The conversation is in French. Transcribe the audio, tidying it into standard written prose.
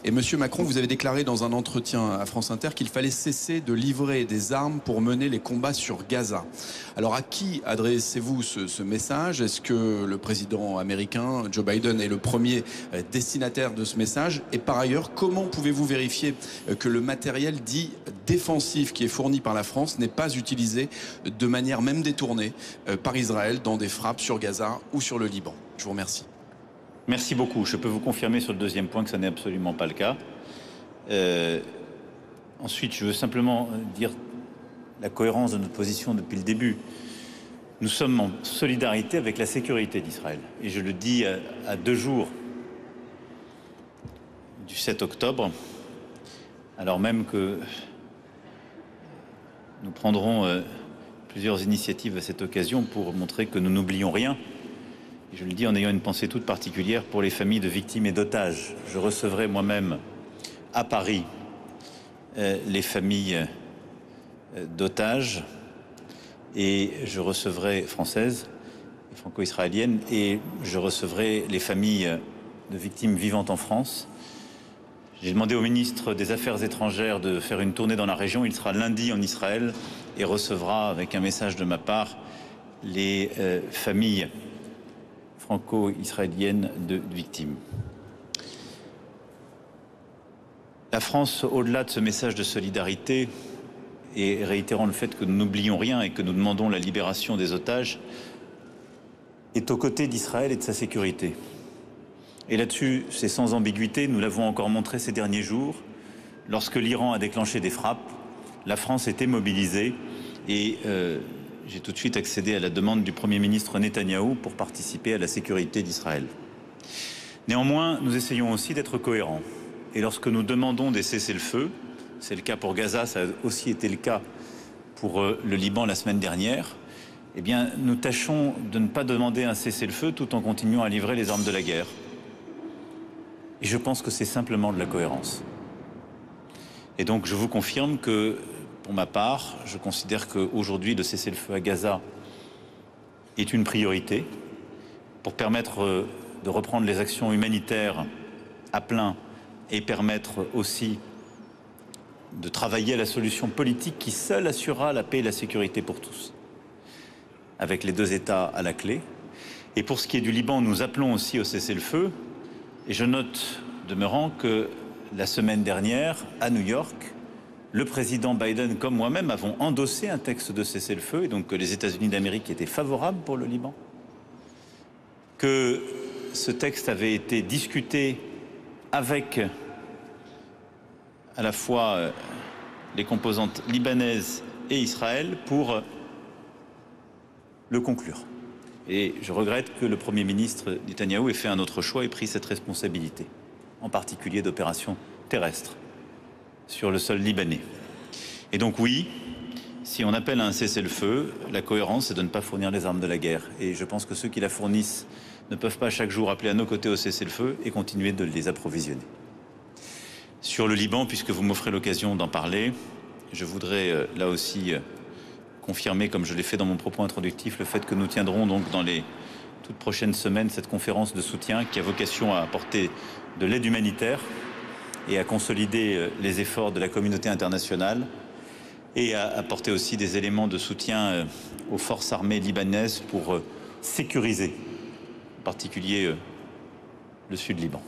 Et Monsieur Macron, vous avez déclaré dans un entretien à France Inter qu'il fallait cesser de livrer des armes pour mener les combats sur Gaza. Alors à qui adressez-vous ce message? Est-ce que le président américain Joe Biden est le premier destinataire de ce message? Et par ailleurs, comment pouvez-vous vérifier que le matériel dit défensif qui est fourni par la France n'est pas utilisé de manière même détournée par Israël dans des frappes sur Gaza ou sur le Liban? Je vous remercie. Merci beaucoup. Je peux vous confirmer sur le deuxième point que ça n'est absolument pas le cas. Ensuite, je veux simplement dire la cohérence de notre position depuis le début. Nous sommes en solidarité avec la sécurité d'Israël. Et je le dis à 2 jours du 7 octobre, alors même que nous prendrons plusieurs initiatives à cette occasion pour montrer que nous n'oublions rien. Et je le dis en ayant une pensée toute particulière pour les familles de victimes et d'otages. Je recevrai moi-même à Paris les familles d'otages et je recevrai françaises et franco-israéliennes et je recevrai les familles de victimes vivantes en France. J'ai demandé au ministre des Affaires étrangères de faire une tournée dans la région. Il sera lundi en Israël et recevra avec un message de ma part les familles franco-israéliennes de victimes. La France, au-delà de ce message de solidarité et réitérant le fait que nous n'oublions rien et que nous demandons la libération des otages, est aux côtés d'Israël et de sa sécurité. Et là-dessus, c'est sans ambiguïté, nous l'avons encore montré ces derniers jours. Lorsque l'Iran a déclenché des frappes, la France était mobilisée et j'ai tout de suite accédé à la demande du Premier ministre Netanyahou pour participer à la sécurité d'Israël. Néanmoins, nous essayons aussi d'être cohérents. Et lorsque nous demandons des cessez-le-feu, c'est le cas pour Gaza, ça a aussi été le cas pour le Liban la semaine dernière, eh bien, nous tâchons de ne pas demander un cessez-le-feu tout en continuant à livrer les armes de la guerre. Et je pense que c'est simplement de la cohérence. Et donc, je vous confirme que, pour ma part, je considère qu'aujourd'hui, le cessez-le-feu à Gaza est une priorité pour permettre de reprendre les actions humanitaires à plein et permettre aussi de travailler à la solution politique qui seule assurera la paix et la sécurité pour tous, avec les 2 États à la clé. Et pour ce qui est du Liban, nous appelons aussi au cessez-le-feu. Et je note, demeurant, que la semaine dernière, à New York, le président Biden comme moi-même avons endossé un texte de cessez-le-feu, et donc que les États-Unis d'Amérique étaient favorables pour le Liban, que ce texte avait été discuté avec à la fois les composantes libanaises et Israël pour le conclure. Et je regrette que le Premier ministre Netanyahou ait fait un autre choix et pris cette responsabilité, en particulier d'opérations terrestres sur le sol libanais. Et donc oui, si on appelle à un cessez-le-feu, la cohérence c'est de ne pas fournir les armes de la guerre. Et je pense que ceux qui la fournissent ne peuvent pas chaque jour appeler à nos côtés au cessez-le-feu et continuer de les approvisionner. Sur le Liban, puisque vous m'offrez l'occasion d'en parler, je voudrais là aussi confirmer, comme je l'ai fait dans mon propos introductif, le fait que nous tiendrons donc dans les toutes prochaines semaines cette conférence de soutien qui a vocation à apporter de l'aide humanitaire et à consolider les efforts de la communauté internationale et à apporter aussi des éléments de soutien aux forces armées libanaises pour sécuriser en particulier le sud Liban.